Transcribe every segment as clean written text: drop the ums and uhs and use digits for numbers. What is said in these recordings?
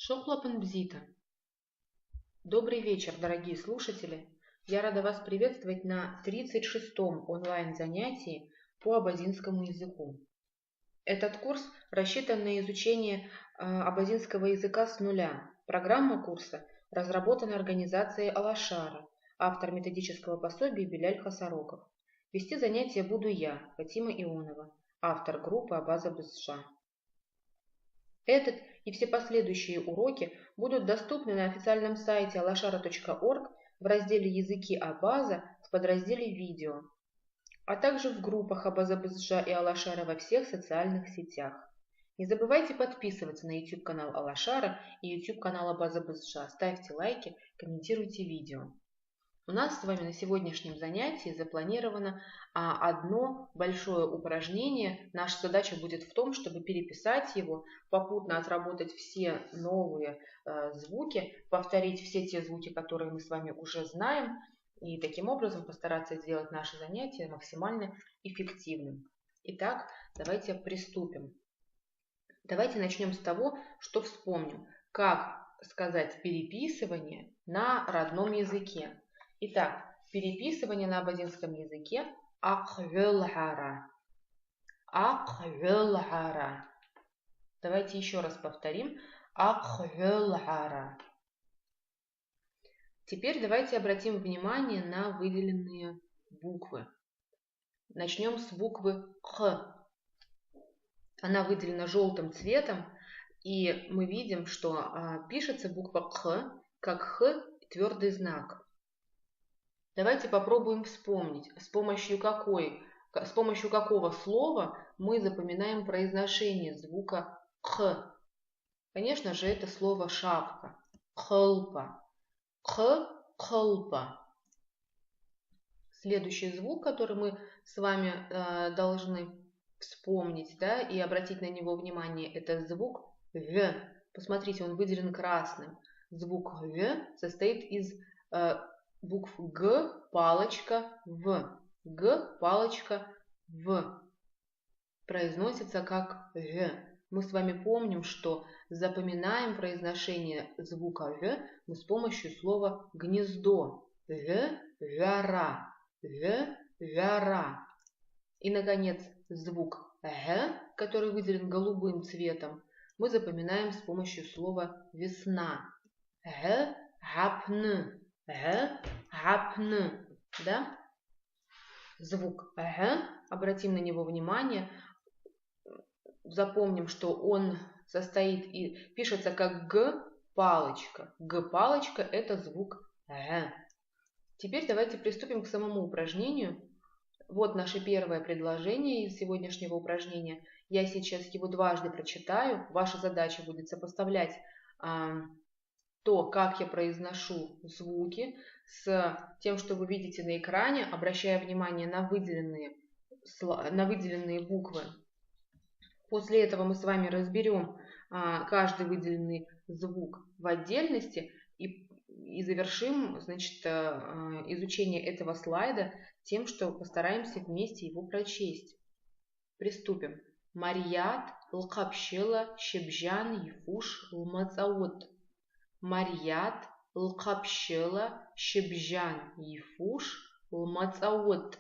Шохлапан бзита. Добрый вечер, дорогие слушатели. Я рада вас приветствовать на 36-м онлайн-занятии по абазинскому языку. Этот курс рассчитан на изучение абазинского языка с нуля. Программа курса разработана организацией Алашара, автор методического пособия Беляль Хасароков. Вести занятия буду я, Фатима Ионова, автор группы Абаза Бызша. Этот и все последующие уроки будут доступны на официальном сайте alashara.org в разделе «Языки Абаза» в подразделе «Видео», а также в группах Абаза Бызша и Алашара во всех социальных сетях. Не забывайте подписываться на YouTube-канал Алашара и YouTube-канал Абаза Бызша. Ставьте лайки, комментируйте видео. У нас с вами на сегодняшнем занятии запланировано одно большое упражнение. Наша задача будет в том, чтобы переписать его, попутно отработать все новые звуки, повторить все те звуки, которые мы с вами уже знаем, и таким образом постараться сделать наше занятие максимально эффективным. Итак, давайте приступим. Давайте начнем с того, что вспомним, как сказать переписывание на родном языке. Итак, переписывание на абазинском языке аквелхара. Аквелхара. Давайте еще раз повторим. Аквелхара. Теперь давайте обратим внимание на выделенные буквы. Начнем с буквы Х. Она выделена желтым цветом, и мы видим, что пишется буква Х как Х твердый знак. Давайте попробуем вспомнить, с помощью какого слова мы запоминаем произношение звука Х. Конечно же, это слово шапка. Хлпа. Хлпа. Следующий звук, который мы с вами должны вспомнить, да, и обратить на него внимание, это звук Г. Посмотрите, он выделен красным. Звук Г состоит из букв Г, палочка, В. Г, палочка, В. Произносится как Г. Мы с вами помним, что запоминаем произношение звука Г мы с помощью слова гнездо. Г, гора. Г, гора. И, наконец, звук Г, который выделен голубым цветом, мы запоминаем с помощью слова весна. Г, гапн. Гапн, да? Звук Г, обратим на него внимание, запомним, что он состоит и пишется как Г палочка. Г палочка это звук Г. Теперь давайте приступим к самому упражнению. Вот наше первое предложение из сегодняшнего упражнения. Я сейчас его дважды прочитаю. Ваша задача будет сопоставлять то, как я произношу звуки, с тем, что вы видите на экране, обращая внимание на выделенные буквы. После этого мы с вами разберем каждый выделенный звук в отдельности и завершим, значит, изучение этого слайда тем, что постараемся вместе его прочесть. Приступим. Марьят лкапщела щебжан ефуш лмацаот. Марьят лкапщела щебжан ефуш лмацаот.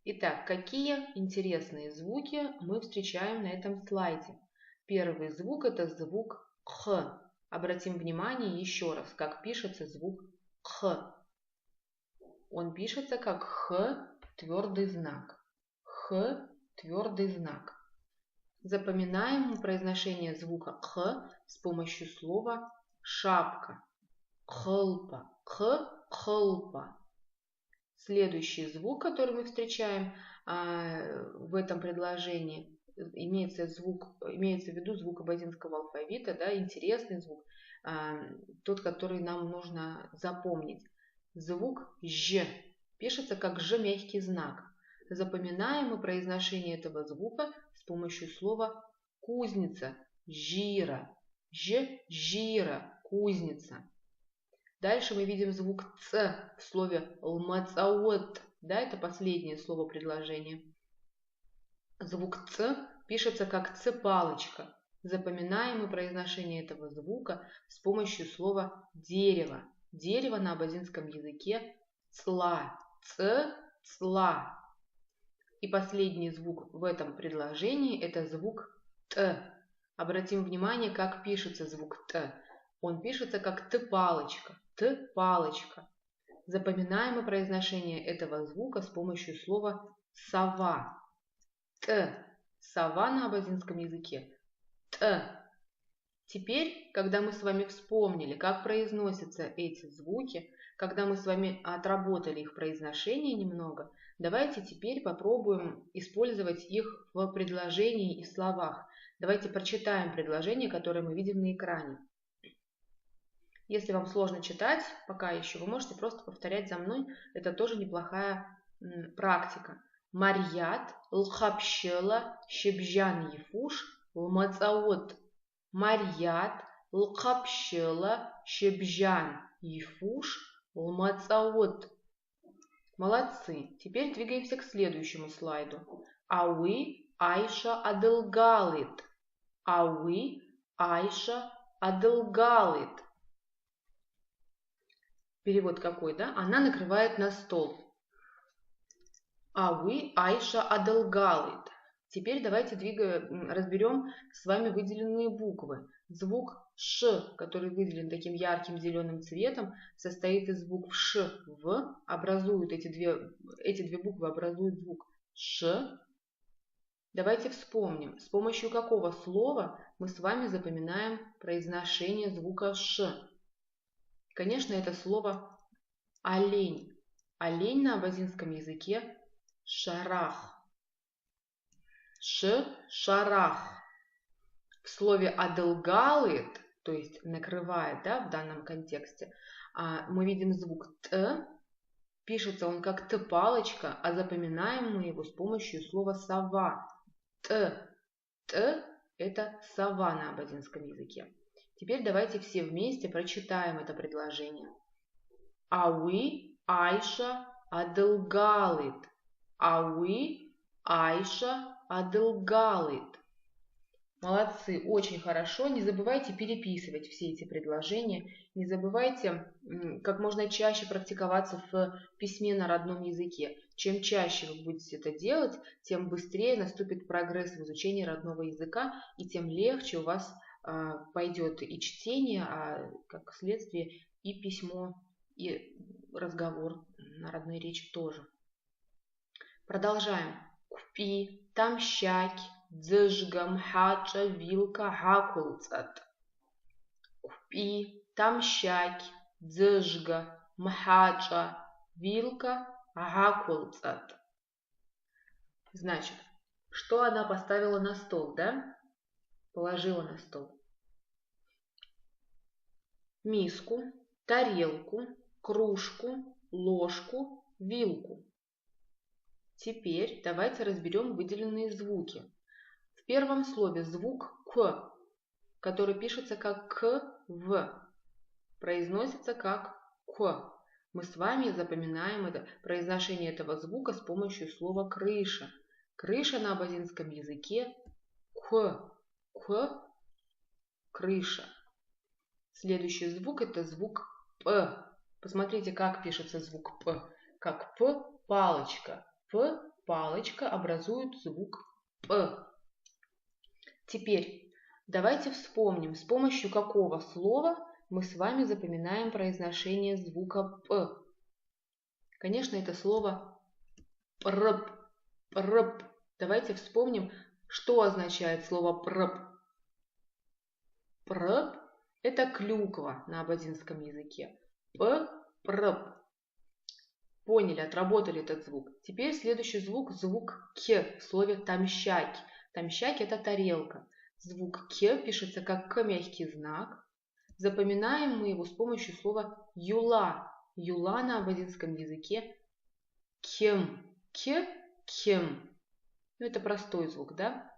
Итак, какие интересные звуки мы встречаем на этом слайде? Первый звук это звук Х. Обратим внимание еще раз, как пишется звук Х. Он пишется как Х твердый знак. Х твердый знак. Запоминаем произношение звука Х с помощью слова шапка. Хлпа. Хлпа. Следующий звук, который мы встречаем в этом предложении, имеется в виду звук абазинского алфавита, да, интересный звук, тот, который нам нужно запомнить. Звук Ж пишется как Ж мягкий знак. Запоминаем мы произношение этого звука с помощью слова кузница. Жира. Ж, жира, кузница. Дальше мы видим звук Ц в слове лмацаот. Да, это последнее слово предложения. Звук Ц пишется как Ц-палочка. Запоминаем мы произношение этого звука с помощью слова дерево. Дерево на абазинском языке цла. Цла. И последний звук в этом предложении это звук т. Обратим внимание, как пишется звук т. Он пишется как т-палочка. Т-палочка. Запоминаем мы произношение этого звука с помощью слова сова. Т. Сова на абазинском языке. Т. Теперь, когда мы с вами вспомнили, как произносятся эти звуки, когда мы с вами отработали их произношение немного, давайте теперь попробуем использовать их в предложении и словах. Давайте прочитаем предложение, которое мы видим на экране. Если вам сложно читать, пока еще, вы можете просто повторять за мной. Это тоже неплохая практика. Марьят лхапщела щебжан ефуш лмацаот. Марьят лхапщела щебжан ефуш лмацаот. Молодцы. Теперь двигаемся к следующему слайду. Ауи Айша адылгалит. Ауи Айша адылгалит. Перевод какой, да? Она накрывает на стол. Ауи Айша адылгалит. Теперь давайте разберем с вами выделенные буквы. Звук Ш, который выделен таким ярким зеленым цветом, состоит из букв Ш, В, образуют эти две буквы образуют звук Ш. Давайте вспомним, с помощью какого слова мы с вами запоминаем произношение звука Ш. Конечно, это слово олень. Олень на абазинском языке шарах. Шарах. В слове адылгалит, то есть накрывает, да, в данном контексте, мы видим звук Т. Пишется он как Т-палочка, а запоминаем мы его с помощью слова сова. Т. Т – это сова на абазинском языке. Теперь давайте все вместе прочитаем это предложение. Ауи Айша адылгалит. Ауи Айша адылгалит. Молодцы, очень хорошо. Не забывайте переписывать все эти предложения. Не забывайте как можно чаще практиковаться в письме на родном языке. Чем чаще вы будете это делать, тем быстрее наступит прогресс в изучении родного языка, и тем легче у вас пойдет и чтение, а как следствие и письмо, и разговор на родной речи тоже. Продолжаем. Купи, тамщак, дзыжга, мхача, вилка, хакулцат. Купи, тамщак, дзыжга, мхача, вилка, хакулцат. Значит, что она поставила на стол, да? Положила на стол миску, тарелку, кружку, ложку, вилку. Теперь давайте разберем выделенные звуки. В первом слове звук К, который пишется как К, В, произносится как К. Мы с вами запоминаем произношение этого звука с помощью слова крыша. Крыша на абазинском языке К. К. Крыша. Следующий звук это звук П. Посмотрите, как пишется звук П. Как П, палочка. П, палочка образует звук П. Теперь давайте вспомним, с помощью какого слова мы с вами запоминаем произношение звука П. Конечно, это слово прп. Прп. Давайте вспомним, что означает слово прп. Прп – это клюква на абазинском языке. Прп. Поняли, отработали этот звук. Теперь следующий звук – звук К в слове тамщак. Тамщак – это тарелка. Звук К пишется как К мягкий знак. Запоминаем мы его с помощью слова юла. Юла на абазинском языке кем. К, кем. Ну, это простой звук, да?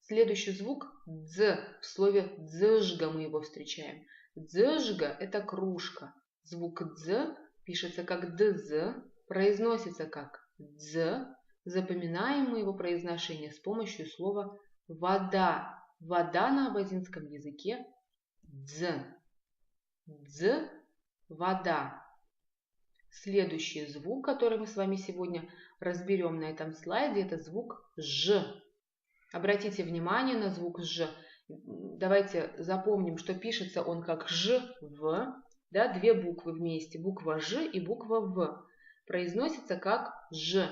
Следующий звук дз. В слове дзыжга мы его встречаем. Дзыжга – это кружка. Звук дз пишется как дз, произносится как дз. Запоминаем мы его произношение с помощью слова вода. Вода на абазинском языке дз. Дз – вода. Следующий звук, который мы с вами сегодня разберем на этом слайде, это звук ж. Обратите внимание на звук ж. Давайте запомним, что пишется он как ж, в. Да, две буквы вместе, буква ж и буква в. Произносится как ж.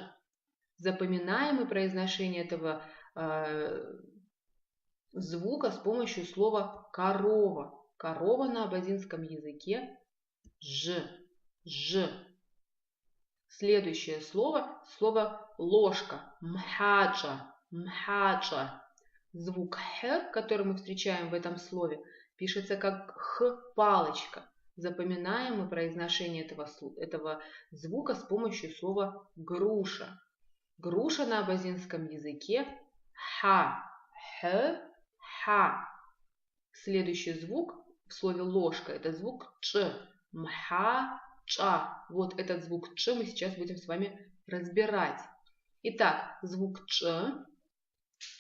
Запоминаем мы произношение этого звука с помощью слова корова. Корова на абазинском языке ж. Ж. Следующее слово, слово ложка. Мхаджа. Мхаджа. Звук х, который мы встречаем в этом слове, пишется как х, палочка. Запоминаем мы произношение этого звука с помощью слова груша. Груша на абазинском языке ха. Х, ха. Следующий звук в слове ложка – это звук ч. Мха, ча. Вот этот звук ч мы сейчас будем с вами разбирать. Итак, звук ч.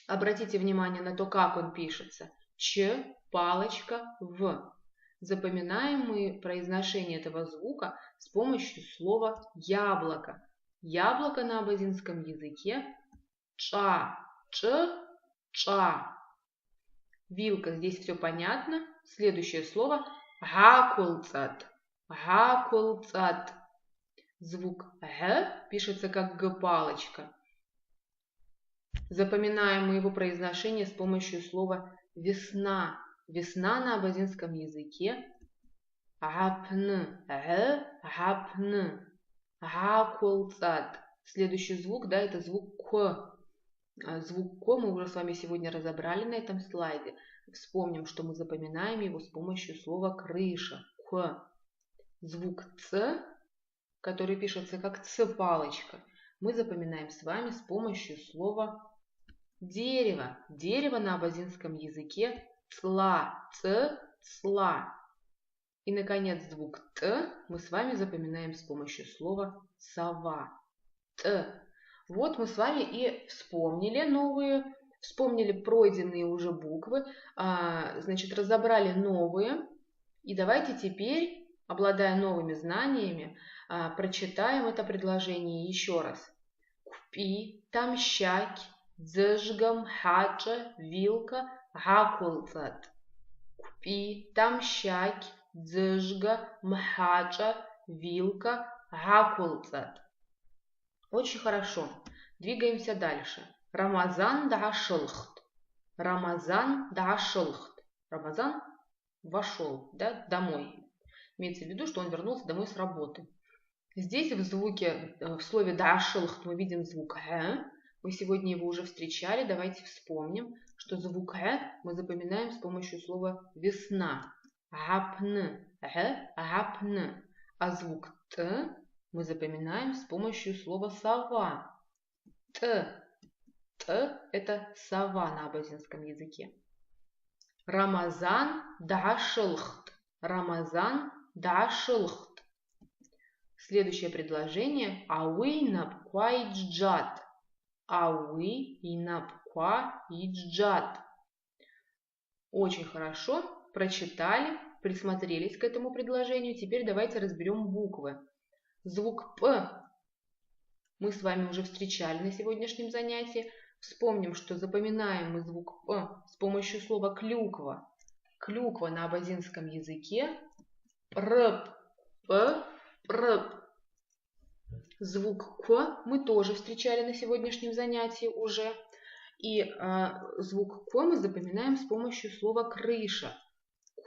Обратите внимание на то, как он пишется. Ч, палочка, в. Запоминаем мы произношение этого звука с помощью слова яблоко. Яблоко на абазинском языке ча. Ч, ча. Вилка, здесь все понятно. Следующее слово гакулцат. Гакулцат. Звук г пишется как г-палочка. Запоминаем мы его произношение с помощью слова весна. Весна на абазинском языке гапн. Гапн. Гакулцат. Следующий звук, да, это звук к. Звук к мы уже с вами сегодня разобрали на этом слайде. Вспомним, что мы запоминаем его с помощью слова крыша. К. Звук ц, который пишется как ц-палочка, мы запоминаем с вами с помощью слова дерево. Дерево на абазинском языке цла. Ц, цла. И, наконец, звук т мы с вами запоминаем с помощью слова сова. Т. Вот мы с вами и вспомнили пройденные уже буквы, значит, разобрали новые. И давайте теперь, обладая новыми знаниями, прочитаем это предложение еще раз. Купи, тамщак, дзжгам, хаджа, вилка, гакулцат. Купи, тамщак, дзжга, мхаджа, вилка, гакулцат. Очень хорошо. Двигаемся дальше. Рамазан дашылхт. Рамазан дашылхт. Рамазан вошел, да, домой. Имеется в виду, что он вернулся домой с работы. Здесь в слове дашылхт мы видим звук г. Мы сегодня его уже встречали. Давайте вспомним, что звук г мы запоминаем с помощью слова весна. Гапн. Г, гапн. А звук т мы запоминаем с помощью слова сова. Т. Т – это сова на абазинском языке. Рамазан дашылхт. Рамазан дашылхт. Следующее предложение. Ауи напква иджджат. Ауи и напква иджджат. Очень хорошо. Прочитали, присмотрелись к этому предложению. Теперь давайте разберем буквы. Звук П мы с вами уже встречали на сегодняшнем занятии. Вспомним, что запоминаем мы звук П с помощью слова клюква. Клюква на абазинском языке прп, п, прп. Звук К мы тоже встречали на сегодняшнем занятии уже. И звук К мы запоминаем с помощью слова крыша.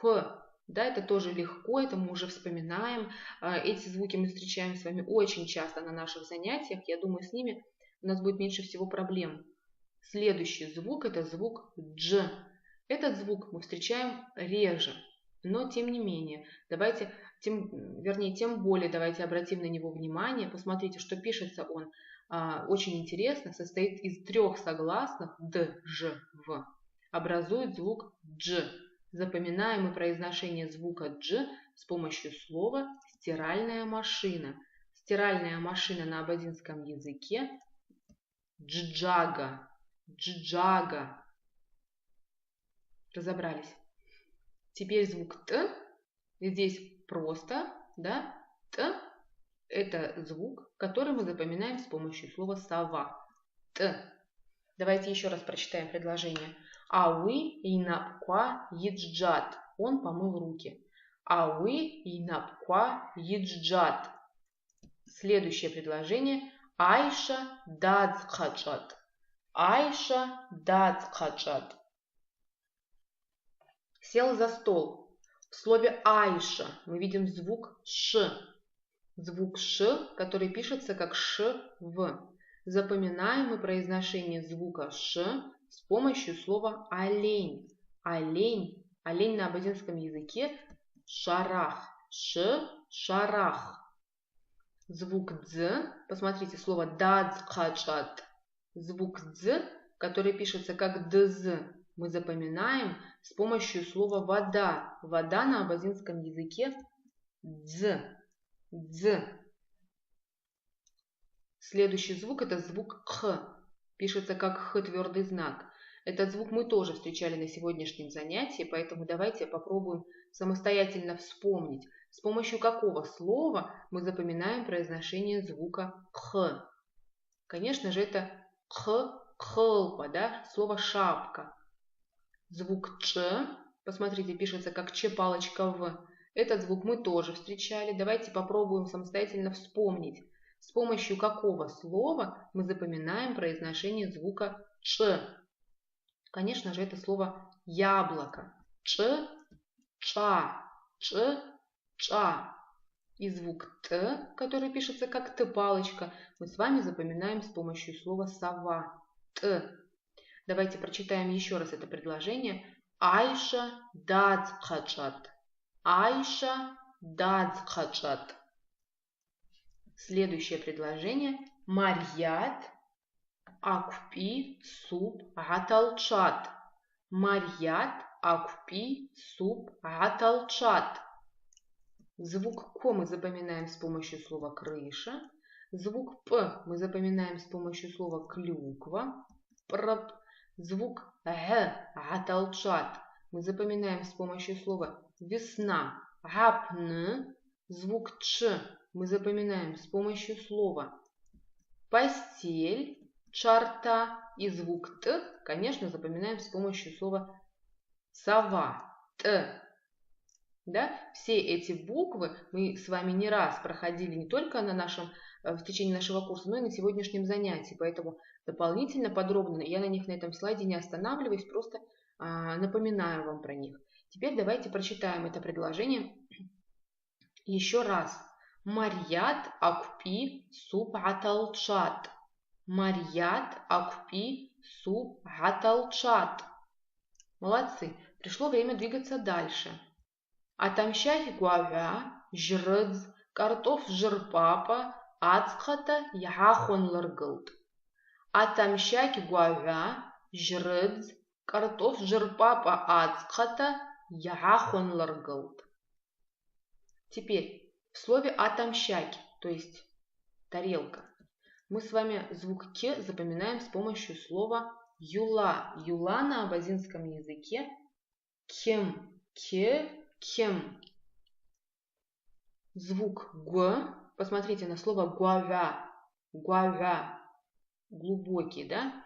К. Да, это тоже легко, это мы уже вспоминаем. Эти звуки мы встречаем с вами очень часто на наших занятиях. Я думаю, с ними у нас будет меньше всего проблем. Следующий звук – это звук дж. Этот звук мы встречаем реже, но тем не менее. Тем более давайте обратим на него внимание. Посмотрите, что пишется он очень интересно. Состоит из трех согласных д, ж, в. Образует звук дж. Запоминаем мы произношение звука дж с помощью слова стиральная машина. Стиральная машина на абазинском языке джджага. Джджага. Разобрались. Теперь звук Т. Здесь просто, да, Т – это звук, который мы запоминаем с помощью слова сова. Т. Давайте еще раз прочитаем предложение. Ауи инапква yiджджат. Он помыл руки. Ауи инапква yiджджат. Следующее предложение. Айша дадзхачат. Айша дадзхачат. Сел за стол. В слове Айша мы видим звук Ш. Звук Ш, который пишется как Ш-В. Запоминаем мы произношение звука Ш с помощью слова олень. Олень. Олень на абазинском языке шарах. Ш, шарах. Звук Дз. Посмотрите, слово дадзхачат. Звук Дз, который пишется как Дз, мы запоминаем с помощью слова вода. Вода на абазинском языке Дз. Дз. Следующий звук это звук Х. Пишется как Х твердый знак. Этот звук мы тоже встречали на сегодняшнем занятии, поэтому давайте попробуем самостоятельно вспомнить, с помощью какого слова мы запоминаем произношение звука Х. Конечно же, это Х, хлпа, да, слово шапка. Звук Ч, посмотрите, пишется как Ч палочка В. Этот звук мы тоже встречали. Давайте попробуем самостоятельно вспомнить, с помощью какого слова мы запоминаем произношение звука Ч. Конечно же, это слово яблоко. Ч, ча, Ч, ча. И звук Т, который пишется как Т-палочка, мы с вами запоминаем с помощью слова сова. Т. Давайте прочитаем еще раз это предложение. Айша дадзхачат. Айша дадзхачат. Следующее предложение. Марьят акупи суп гаталчат. Марьят акупи суп гаталчат. Звук К мы запоминаем с помощью слова крыша. Звук П мы запоминаем с помощью слова клюква. Звук Г гаталчат мы запоминаем с помощью слова весна. Гапн. Звук Ч мы запоминаем с помощью слова постель, чарта. И звук Т, конечно, запоминаем с помощью слова сова. Т. Да? Все эти буквы мы с вами не раз проходили не только в течение нашего курса, но и на сегодняшнем занятии. Поэтому дополнительно подробно я на них на этом слайде не останавливаюсь, просто напоминаю вам про них. Теперь давайте прочитаем это предложение еще раз. Марьят акупи суп гаталчат. Марьят акупи суп гаталчат. Молодцы. Пришло время двигаться дальше. Атамщахи гуавя, жрыдз, картоф жирпапа, ацхата яхон лыргылд. Атамщахи гуавя, жрыдз, картоф жирпапа, ацхата яхон лыргылд. Теперь в слове атамщаки, то есть тарелка, мы с вами звук К запоминаем с помощью слова юла. Юла на абазинском языке кем, кем. Звук Г, посмотрите на слово гуавя, гуавя, глубокий, да?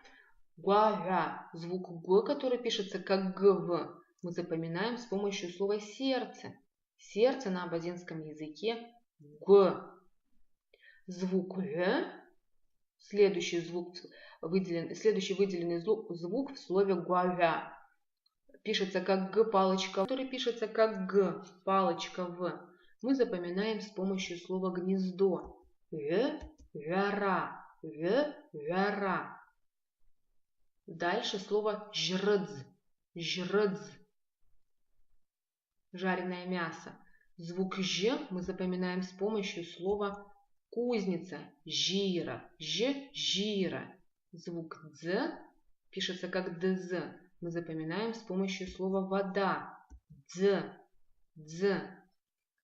Гуавя, звук Г, который пишется как ГВ, мы запоминаем с помощью слова сердце. Сердце на абазинском языке Г. Звук Г, следующий выделенный звук в слове гуавя, пишется как Г палочка, который пишется как Г палочка В. Мы запоминаем с помощью слова гнездо. Вяра, вяра. Дальше слово жрыдз, жрыдз. Жареное мясо. Звук Ж мы запоминаем с помощью слова кузница. Жира. Жира. Звук Дз пишется как ДЗ. Мы запоминаем с помощью слова вода. Дз.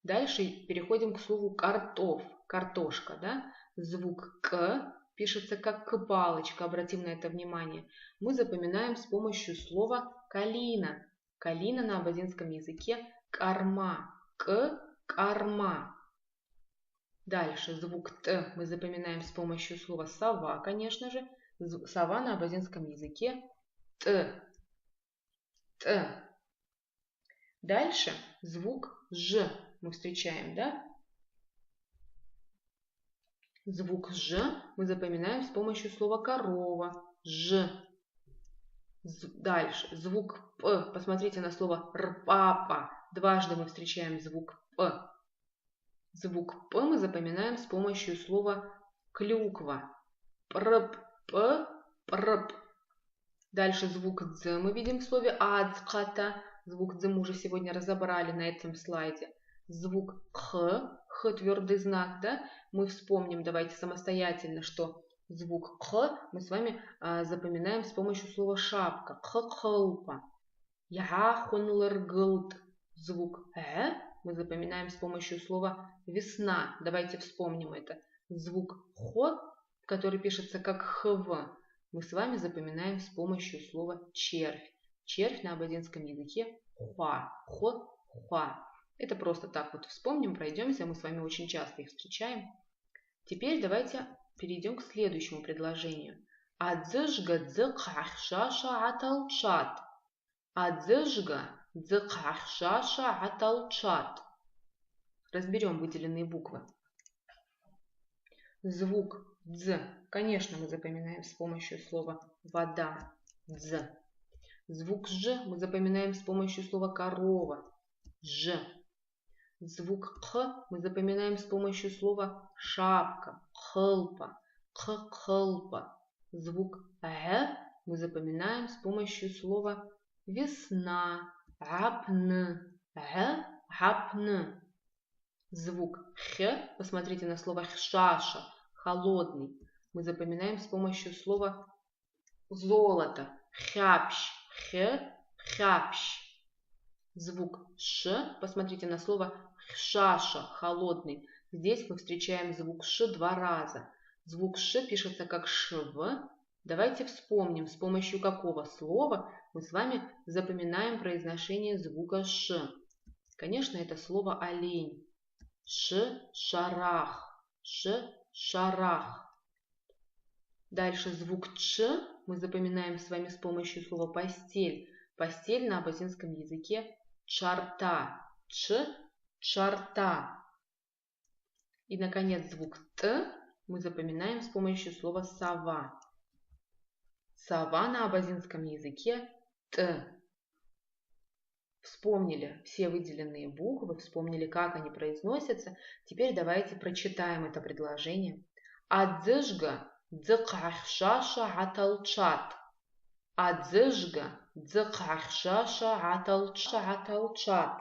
Дальше переходим к слову картоф. Картошка. Да? Звук К пишется как К-палочка. Обратим на это внимание. Мы запоминаем с помощью слова калина. Калина на абазинском языке корма. Корма. Дальше звук Т мы запоминаем с помощью слова сова, конечно же. Сова на абазинском языке Т. Т. Дальше звук Ж мы встречаем, да? Звук Ж мы запоминаем с помощью слова корова. Ж. Дальше звук П. Посмотрите на слово рпапа. Дважды мы встречаем звук П. Звук П мы запоминаем с помощью слова клюква. Прп, П, прп. Дальше звук Дз мы видим в слове ацката. Звук Дз мы уже сегодня разобрали на этом слайде. Звук Х, Х твердый знак, да? Мы вспомним, давайте самостоятельно, что звук Х мы с вами запоминаем с помощью слова шапка. Ххлпа. Яхунлыргылт. Звук Э мы запоминаем с помощью слова весна. Давайте вспомним это. Звук Хо, который пишется как ХВ, мы с вами запоминаем с помощью слова червь. Червь на абазинском языке хуа. Хо, хуа. Это просто так вот вспомним, пройдемся. Мы с вами очень часто их встречаем. Теперь давайте перейдем к следующему предложению. Адзыжга дзыкахшаша аталчат. Адзыжга дзыкахшаша аталчат. Разберем выделенные буквы. Звук Дз, конечно, мы запоминаем с помощью слова вода. Дз. Звук Ж мы запоминаем с помощью слова корова. Ж. Звук Х мы запоминаем с помощью слова шапка. Хлпа. Хлпа. Звук Г мы запоминаем с помощью слова весна. Апн. Г. Апн. Звук Х, посмотрите на слово хшаша, холодный, мы запоминаем с помощью слова золото. Хапщ. Х. Хапщ. Звук Ш, посмотрите на слово хшаша, холодный. Здесь мы встречаем звук Ш два раза. Звук Ш пишется как шв. Давайте вспомним, с помощью какого слова мы с вами запоминаем произношение звука Ш. Конечно, это слово олень. Шарах. Шарах. Дальше звук Ч мы запоминаем с вами с помощью слова постель. Постель на абазинском языке чарта. Чарта. И, наконец, звук Т мы запоминаем с помощью слова сова. Сова на абазинском языке Т. Вспомнили все выделенные буквы, вспомнили, как они произносятся. Теперь давайте прочитаем это предложение. Адзыжга дзыкахшаша аталчат. Адзыжга дзыкахшаша аталчат.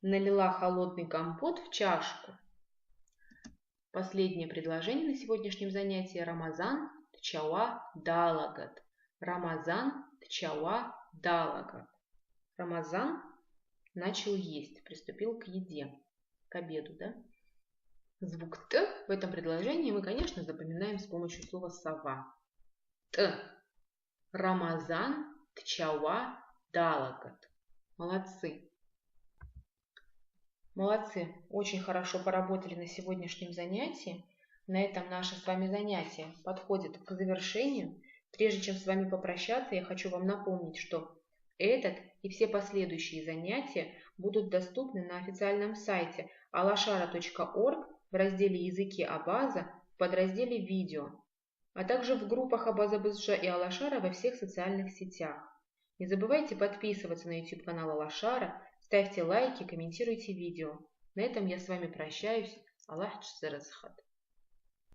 Налила холодный компот в чашку. Последнее предложение на сегодняшнем занятии. Рамазан тчауа далагат. Рамазан тчауа далагат. Рамазан начал есть, приступил к еде, к обеду, да? Звук Т в этом предложении мы, конечно, запоминаем с помощью слова сова. Т. Рамазан тчауа далагат. Молодцы. Молодцы, очень хорошо поработали на сегодняшнем занятии. На этом наше с вами занятие подходит к завершению. Прежде чем с вами попрощаться, я хочу вам напомнить, что этот и все последующие занятия будут доступны на официальном сайте alashara.org в разделе «Языки Абаза» в подразделе «Видео», а также в группах Абаза Бызжа и Алашара во всех социальных сетях. Не забывайте подписываться на YouTube-канал Алашара, ставьте лайки, комментируйте видео. На этом я с вами прощаюсь. Аллах Чзаразхат.